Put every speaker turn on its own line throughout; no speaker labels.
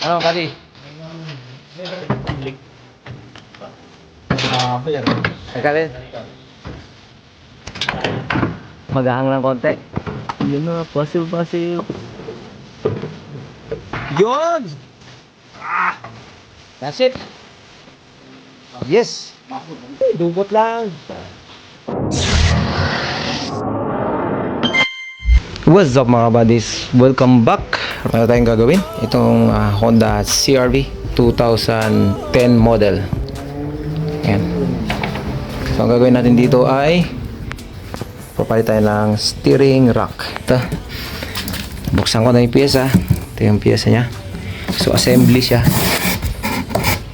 Ano, Kari? Kari? Maghahang ng konti. Yun na, passive. Yun! That's it. Yes. Dubot lang. What's up mga buddies? Welcome back. Ano tayong gagawin? Itong Honda CR-V 2010 model. Ayan. So ang gagawin natin dito ay papalit tayo ng steering rack. Ito. Buksan ko na yung pyesa. Ito yung pyesa niya. So assembly siya.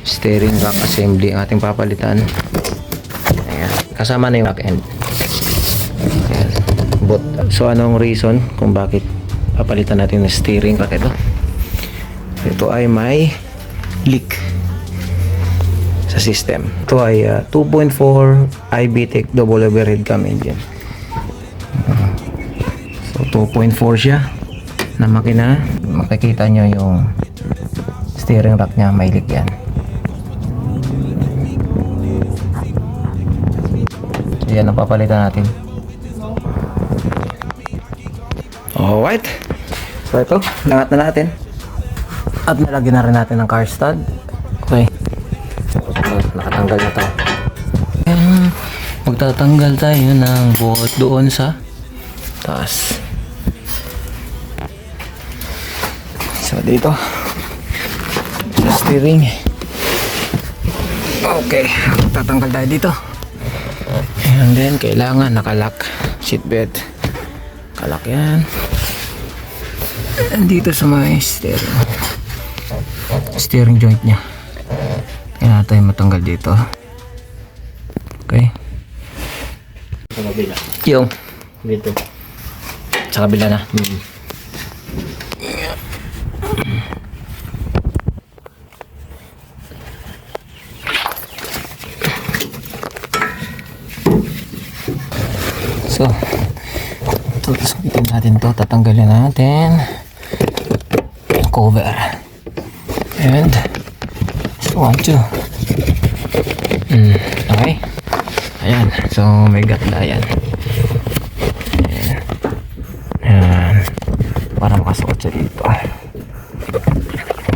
Steering rack assembly ang ating papalitan. Ayan. Kasama na yung back end. Ayan. So anong reason kung bakit papalitan natin ng steering rack ito? Ito ay may leak sa system. Ito ay 2.4 iBTEC double overhead cam engine. So 2.4 siya na makina. Makikita nyo yung steering rack nya, may leak yan. So yan ang papalitan natin. Alright. So ito, langat na natin. At nalagyan na rin natin ng car stud. Okay. Nakatanggal na tayo. Magtatanggal tayo ng buhot doon sa taas. So dito sa steering. Okay, magtatanggal tayo dito. And then kailangan nakalock seatbelt. Kalak yan. Dito sa may steering joint nya. Kaya natin matanggal dito. Okay.
Sa kabila.
Yung
Dito.
sa kabila na. So susukitin natin to, tatanggalin natin yung cover and 1, 2 okay, ayan, so may gatla yan, ayan, para makasuot siya dito.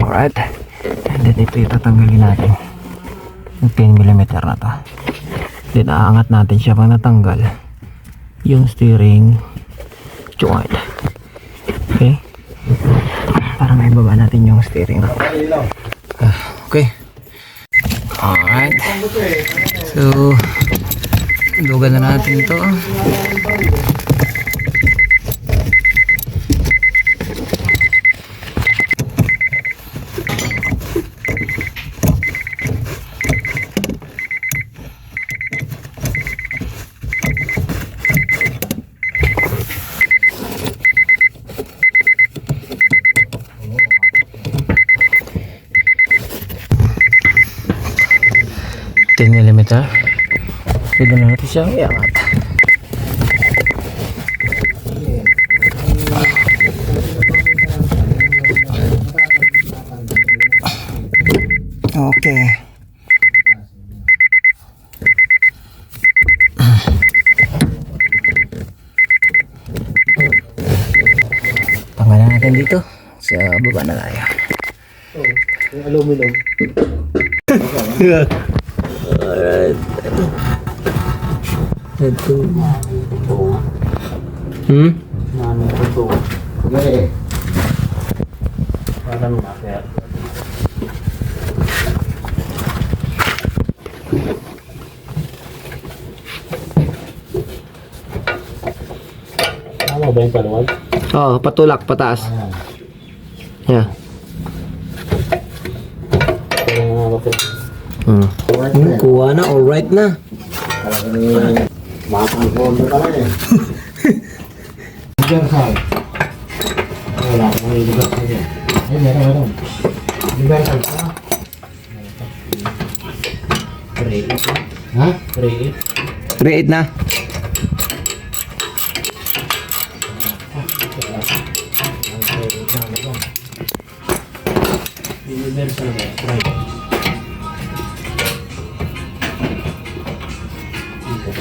Alright, and then ito itatanggalin natin yung 10mm na to, then aangat natin siya pag natanggal yung steering joint. Okay, para may baba natin yung steering rack. Okay, alright, so dugan na natin ito. Millimeter. Pwede na natin siyang iangat. Okay. Tanggalan natin dito sa baba na tayo.
Yung aluminum.
Alright. Ito.
Ano ito? Okay. Parang makaya. Tama ba yung paluwag?
Oh, patulak, pataas. Yeah.
Parang mga kapit.
Kuha na, alright na.
Talagang makakangkon na talaga eh. Diyan saan? Wala akong may lugar sa dyan. Ay, meron. Lugar saan ka? 3-8 na. Ha? 3-8?
3.8 na.
Universal ba? Right.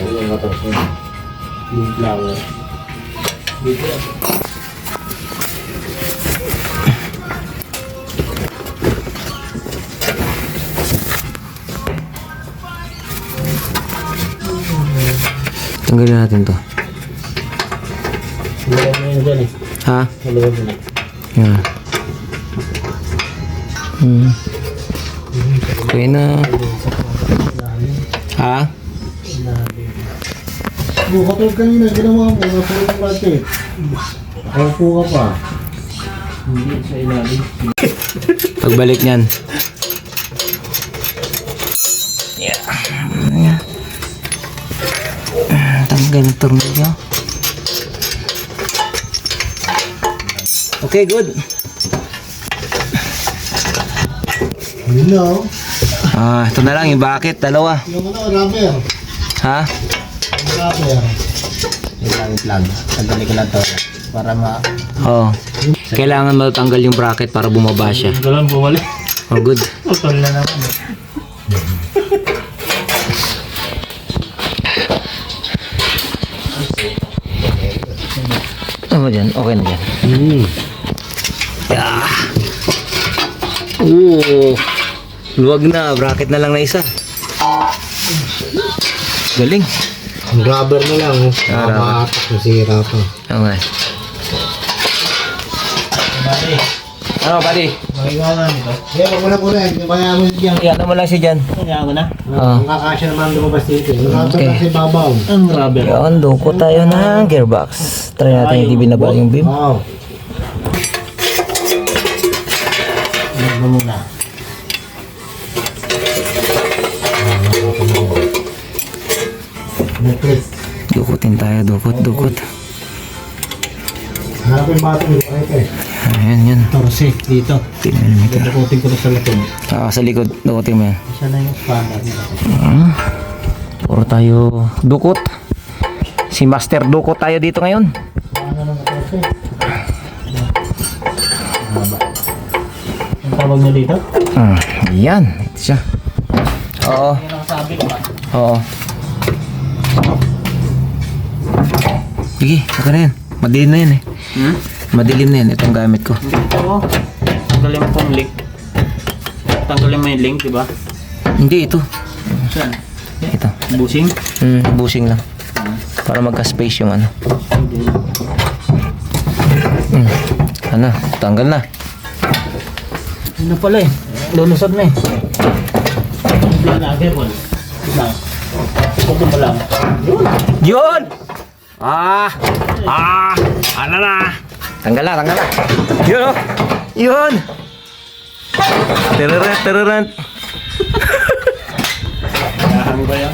Yung motor siya. Yung flower. Dito.
Tanggalin natin to.
Maluwag na yun dyan eh.
Ha?
Maluwag na.
Yan. Okay na. Ha?
Katulad kanina, ginawa mo. Katulad ng pati. Nakaupo ka pa. Hindi sa ilalim.
Pagbalik niyan. Yeah. Yeah. Tanggal ang tornilyo. Okay, good.
Yun na oh.
Ito na lang yung bucket, dalawa.
Yung rubber.
Ha?
Yung rubber. Yung lang plug. Tanggalin ko lang to. Para
Oo. Kailangan matanggal yung bracket para bumaba siya.
Ito lang bumalik.
Oh, good.
Putol na naman.
Ano dyan? Okay na dyan. Yeah. Luwag na. Bracket na lang na isa. Galing.
Ang rubber na lang.
Rubber.
Maatak na sira pa.
Okay. Ano, buddy?
Magigawa nito. Eh, wag mo na po rin. Kaya mo dyan.
Iyan mo lang siya dyan.
Kaya mo na.
Oo.
Ang kakasya naman lumabas dito. Yung rubber
Okay.
kasi babaw. Ang rubber.
Yun, duko tayo ng gearbox. Try natin hindi binaba yung beam.
Oo. Lag mo muna. Netflix.
Dukutin tayo, dukot.
Hanapin battery. Okay.
Ayan, yan.
14 dito.
10 mm.
Dukutin ko na sa likod.
Sa likod, dukutin mo yan.
Isa na yung standard nito.
Puro tayo dukot. Si Master Dukot tayo dito ngayon.
Ano na 14? Haba. Ang tawag niya dito?
Yan. Ito siya. Oo.
Yan ang sabi ko.
Oo. Sige, saka na yan. Madilim na yan eh. Madilim na yan. Itong gamit ko.
Oo. Tanggalin mo pong link. Tanggalin mo yung link, di ba?
Hindi, ito.
Saan?
Ito.
Busing?
Bushing lang. Para magka-space yung ano. Ano? Tanggal na.
Ano pala eh? Lulusot na eh. Wala na, Gepon. Wala. Ikutin mo lang.
Yun! Ano na? Tanggal na. Yun oh! Yun! Tararan.
Ano ba yan?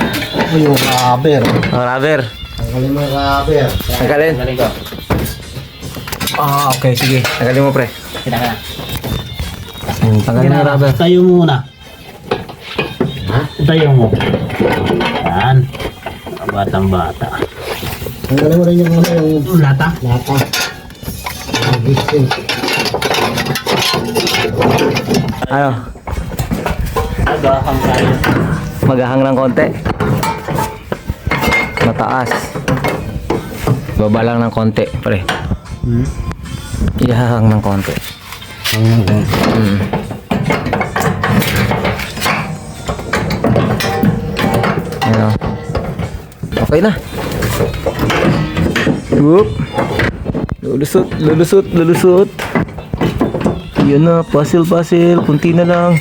Yung rubber.
Rubber.
Tanggalin mo yung rubber.
Tanggalin.
Tanggalin ko.
Okay, sige. Tanggalin mo, pre.
Kita ka na.
Tanggalin mo rubber.
Tayo muna. Ha? Tayo mo. Yan. Batang bata. Tanggalin mo rin yung lata. Lata.
Ano?
Agahang tayo.
Maghahang ng konti. Mataas. Baba lang ng konti, pre. Ihahang ng konti. Ano? Okay na. Whoop. Lulusot. Yun na, puzzle. Kunti na lang.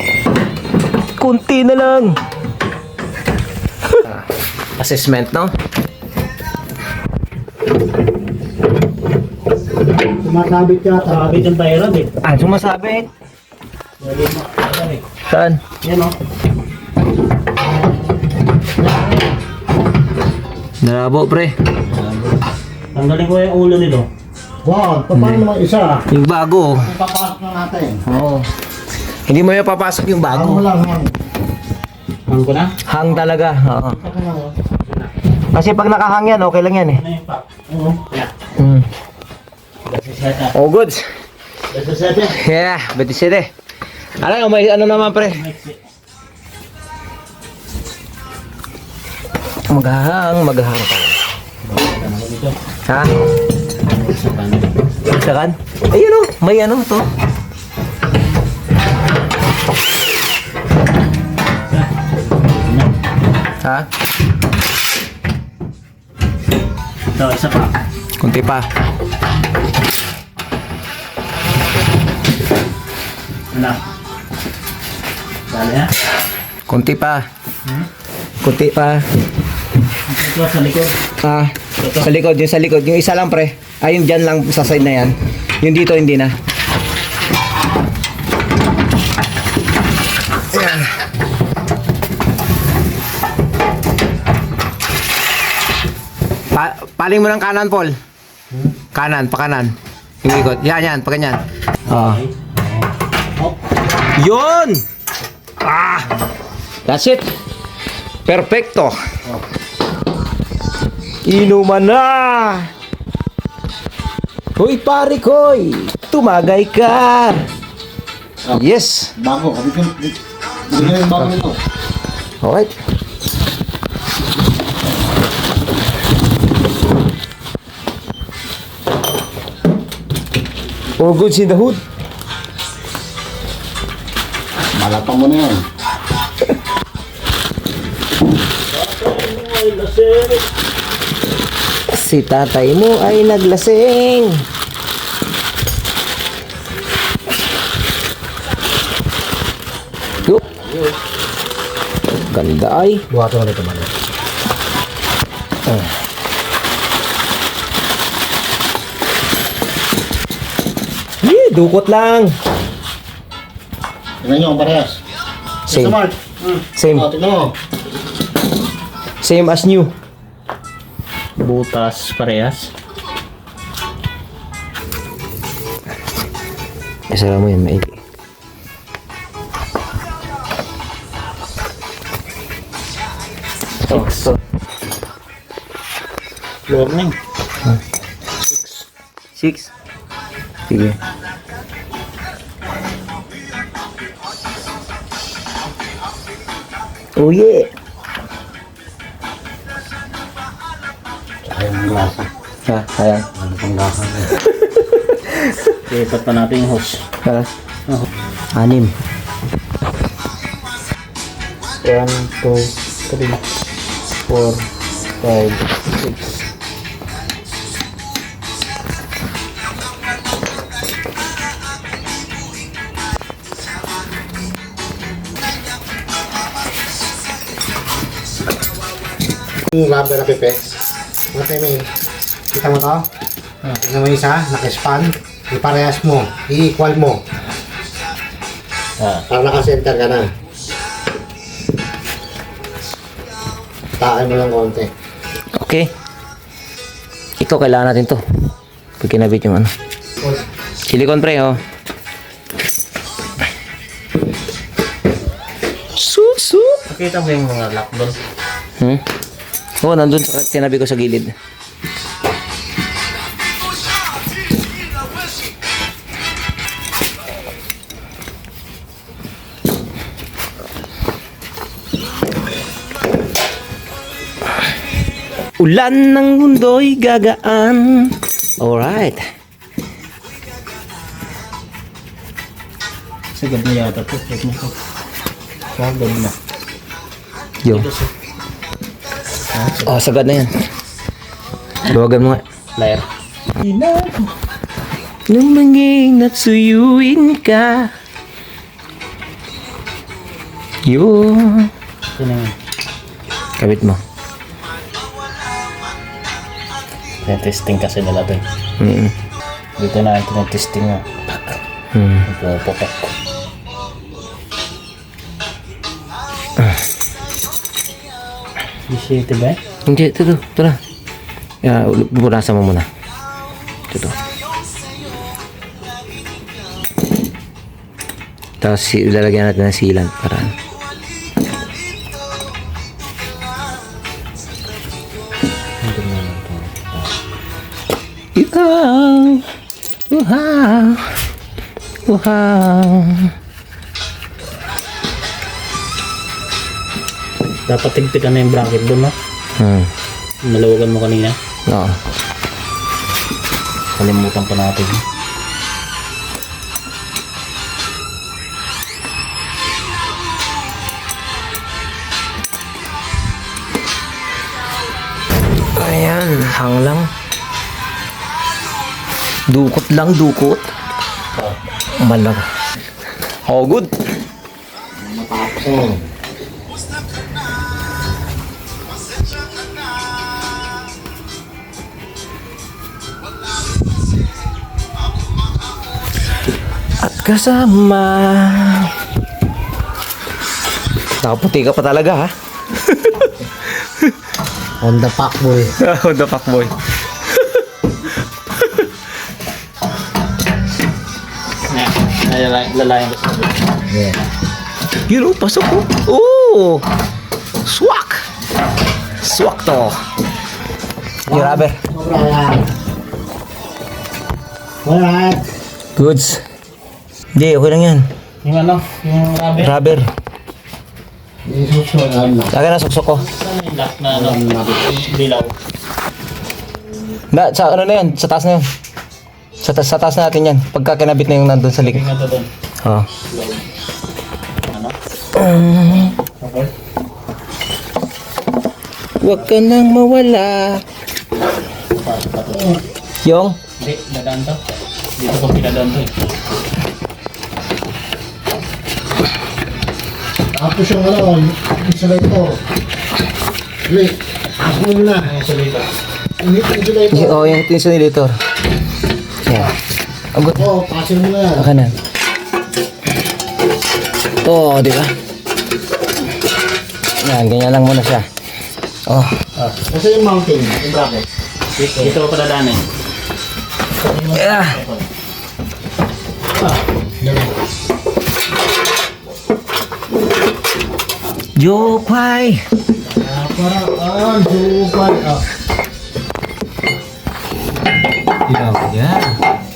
Assessment, no?
Sumasabit ka. Sumasabit yung tayron eh.
Sumasabit. Saan?
Yan o.
Narabo, pre.
Tanggalin ko yung ulo nito. Wow, paano naman isa?
Yung bago.
Papasok na natin.
Oo. Hindi mo yung papasok yung
Ano
bago.
lang hang. Hang ko na?
Hang talaga. Oo.
Ako na o.
Kasi pag nakahang yan, okay lang yan eh.
Ano yung pa? Oo. Yeah.
Oh, goods.
That's the set eh.
Yeah, 27. Ano, may ano naman pre? Maghahang ka. Ha? Sakan? Ayun o, may ano to. Ha?
Ito, isa pa.
Kunti pa.
Ano? Dali ha?
Kunti pa. Kunti pa.
Ito sa likod.
Ah, sa likod, yung sa likod. Yung isa lang pre. Ay, yung dyan lang sa side na yan. Yung dito, hindi na. Ayan. Paling mo ng kanan, Paul. Kanan, pa kanan. Yung ikot. Yan, pa ganyan. Ah. Yun! Ah! That's it. Perfecto. Inuman na! Hoy, pare koy! Tumagay ka! Yes!
Bago, bigyan yung bago nito.
Alright. All goods in the hood.
Malapang mo na yan.
Si tatay mo ay naglasing. Yup. Ganda ay.
Buhato ulit naman.
Dukot lang.
Tingnan nyo ang parehas.
Same.
Smart.
Same.
Tignan mo.
Same as new.
Butas parehas.
Isara mo yan, maigi.
Learning.
6. Sige. Oh yeah.
Ayaw ng lasa.
Ha, ayan.
Ano pang lasa na yun?
Lipat pa natin yung hose.
Ha?
Oh.
6.
1, 2, 3, 4, 5, 6.
Yung rubber na pipe. What I mean? Kita mo to? Tignan mo yung isa, nakispan. Iparehas mo. I-equal mo. Para naka-center ka na. Takin mo lang konti.
Okay. Ito, kailangan natin to. Pag kinabit yung ano. Silicone pre, oh. Susu!
Nakita mo yung mga lock doon?
Oo, nandun sa tinabi ko sa gilid. Ulan ng mundo'y gagaan. Alright.
Sagad na yata to. Check mo to. Sagad na.
Yo. Oh, sagad na yan. Luwagan mo nga.
Layer.
Lumangin at suyuin ka. Yun.
Yun na.
Kabit mo.
Testing kasi nila to. Dito na ito testing na. Ito potok. Bisita ba?
Hindi, ito. Ito na. Bubunasan mo muna. Ito. Tapos ilalagyan natin ng sealant para wow. Wow. Wow.
Dapat tigpitan na yung bracket doon, no? Nalawagan mo kanina.
Oo.
Kalimutan pa natin.
Ayan, hang lang. Dukot lang, dukot. Malang. Oh, good.
Oh.
At kasama. Nakaputi ka pa talaga, ha?
On the pack, boy.
Oh, the fuck boy.
Lalayan ko sa
Yeah.
Yun, oh, pasok, oh. Oh! Swak! Swak to. Yung rubber.
Alright. Alright.
Goods. Hindi, okay lang yan.
Yung ano? Yung rubber?
Rubber.
Isusunod na.
Lagyan na suksok ko.
Saan yung lock na ano? Dilaw.
Sa ano na yan? Sa taas na yun. Sa taas na natin yan. Pagka kinabit na yung nandun sa likod.
Tingnan to doon.
Oo.
Ano? Okay.
Huwag ka nang mawala. Yung?
Hindi, dadaan to. Dito ko pinadaan to eh.
Tapos yung ano, insulator. Wait, ako muna.
Insulator.
Insulator.
Oo, yung insulator. Yan. Ang good.
Oo, pasin mo na yan.
Baka na. Ito, di ba? Yan, ganyan lang muna siya. Oh.
Kasi yung mounting, yung bracket.
Dito ko padadaan eh.
Yeah. Jopay.
Paraan, supan.
Yan.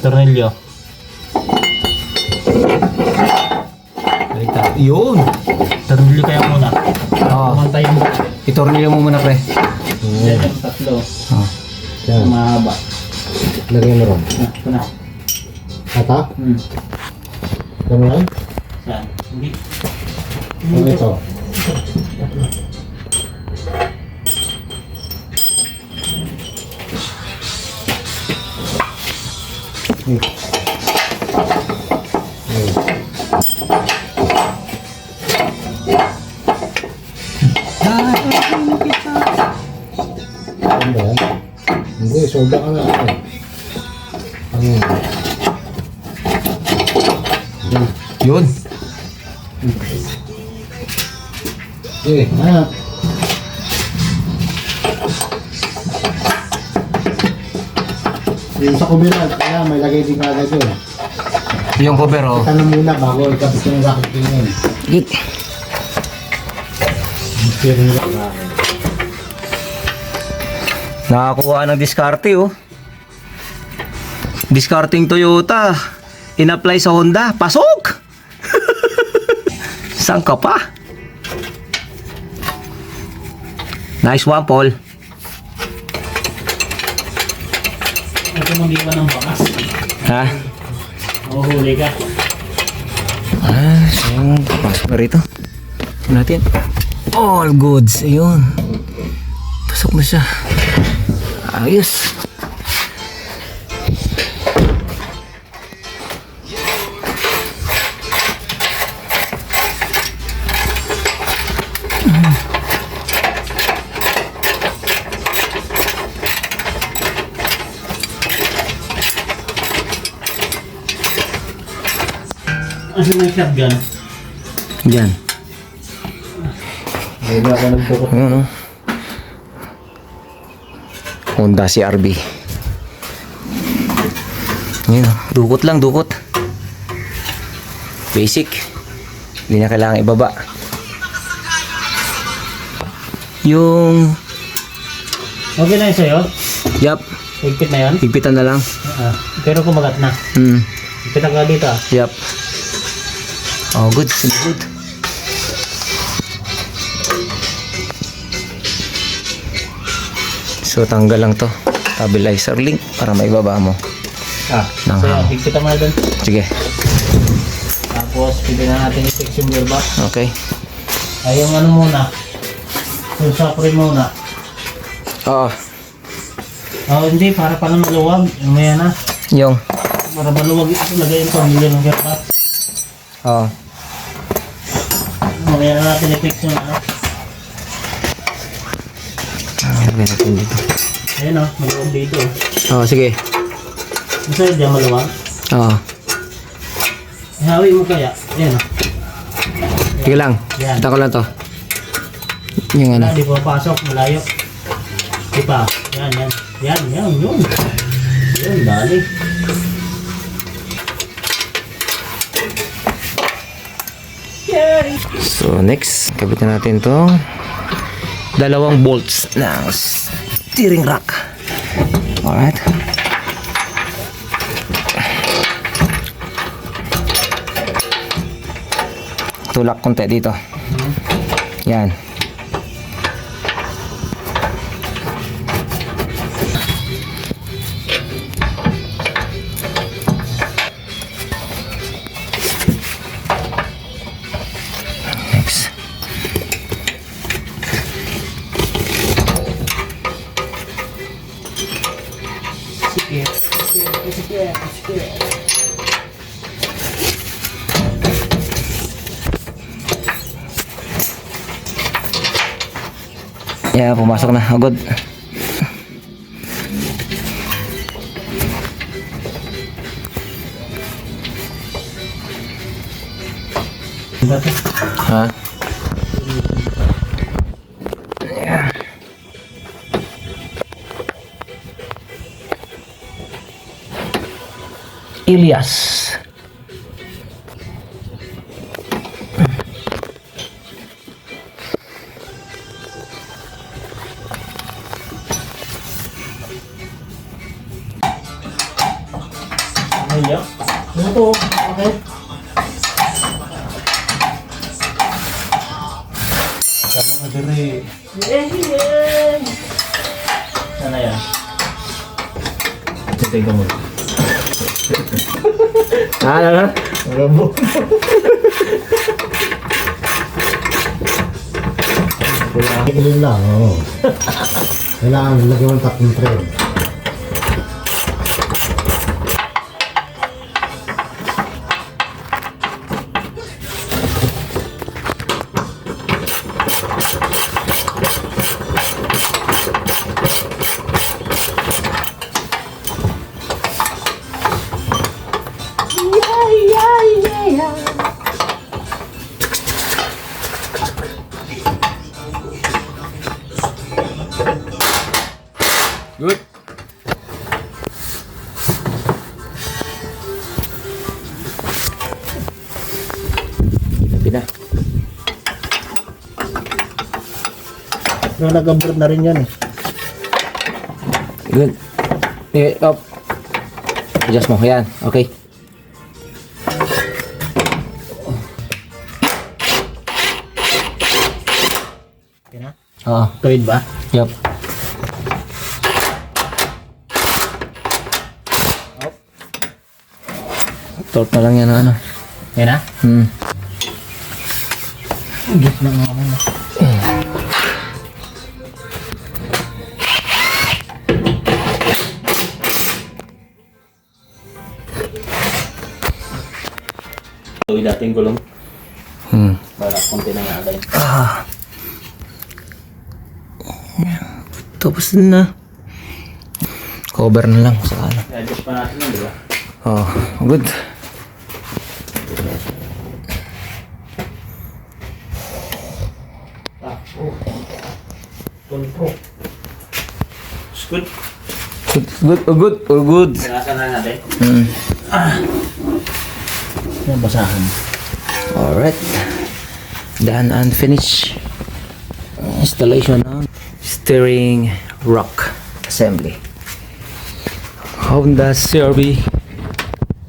Tornilyo.
Baliktad. Yun.
Tornilyo kaya muna.
Oo.
Pumantay yung bracket.
Itornilyo mo muna, pre.
Yan yung tatlo.
Oh.
Yan,
Mahaba.
lagyan mo ron.
Ito na.
Ata?
Hmm.
Ito mo yan?
Saan? Hindi.
O ito. Ano ba yan? Hindi, sobra ka na. Ano yan?
Yun.
Eh, ayan. Yung sa kubiran, kaya may lagay din kagad yun.
Yung cover, oh.
Tanong muna bago ikabit yung rocket tingin.
Good. Nakakuha ng diskarte, oh. Discarding Toyota. In-apply sa Honda. Pasok! Saan ka pa? Nice one, Paul.
Ito mag-iwan ng bakas.
Ha?
Mahuhuli ka.
So, pasok na rito. Tignan natin. All goods. Ayun. Pasok na siya. Ayos.
Ano yung shotgun?
Yan.
Ayun ako nagtukot.
Ayun, oh. Honda CRV. Ayun, oh. Dukot lang, dukot. Basic. Hindi na kailangan ibaba. Yung...
Okay na yun sa'yo?
Yup.
Higpit na yan?
Higpitan na lang.
Pero kumagat na. Higpit ka dito ah.
Yup. Oh, good. Good. So, tanggal lang to. Stabilizer link para maibaba mo.
So, yan, higpitan mo na dun.
Sige.
Tapos, pwede na natin i-fix yung gearbox.
Okay.
Ay, yung ano muna. Yung sapre muna.
Oo.
Hindi, para pala maluwag. Yung maya na.
Yung.
Para maluwag ito, lagay yung pamilya ng gearbox.
Oo.
Mamaya na natin i-fix yung ano.
Lagay natin dito.
Ayun o, maluwag dito.
Oo, sige.
Ang sa'yo dyan maluwag.
Oo.
Ihawi mo kaya. Ayan o.
Sige lang.
Yan.
Ito ko lang to. Yung ano.
Di pa pasok, malayo. Di pa. Yan. Yun. Yun, dali.
So, next. Kabitan natin tong dalawang bolts ng steering rack. Alright. Tulak konti dito. Yan. Next.
Sige.
Yeah, pumasok na. Agad. Ha? Yeah. Ilyas.
Ayan. Ano to? Okay.
Sama ka diri.
Sana yan. Titignan mo.
Ano?
Rabo.
Ganun lang, oo. Kailangan lagyan mo ng tatlong thread.
Good. Sabi na.
Nag-abroad na rin yan eh.
Good. Up. Adjust mo. Yan. Okay.
Okay na?
Oo.
Tuwid ba?
Yup. Torque na lang yan ano.
Okay na? Git na nga naman. Tuwid natin gulong para konti na nga agay.
Tapos na. Cover na lang sa ano.
I-adjust pa natin yun, di ba?
Oh, good.
Control. It's good.
Good.
Sinasan na natin. Yan, basahan.
Alright. Done and finished. Installation ng steering rock assembly. Honda CR-V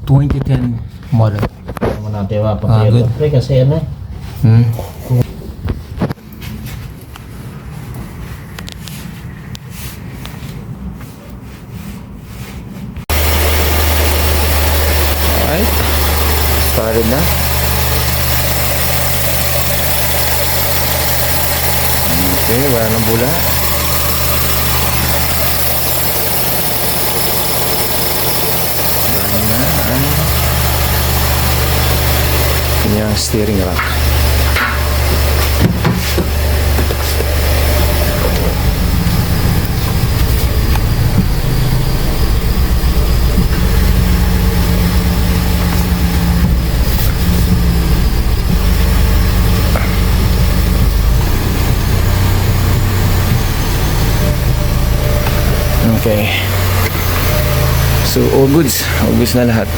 2010 model.
Ano natin pa
good.
Kasi ano eh.
Started na. Okay, wala nang bula. Ayan na ang kanyang steering rack. Okay. So, all goods. All goods na lahat.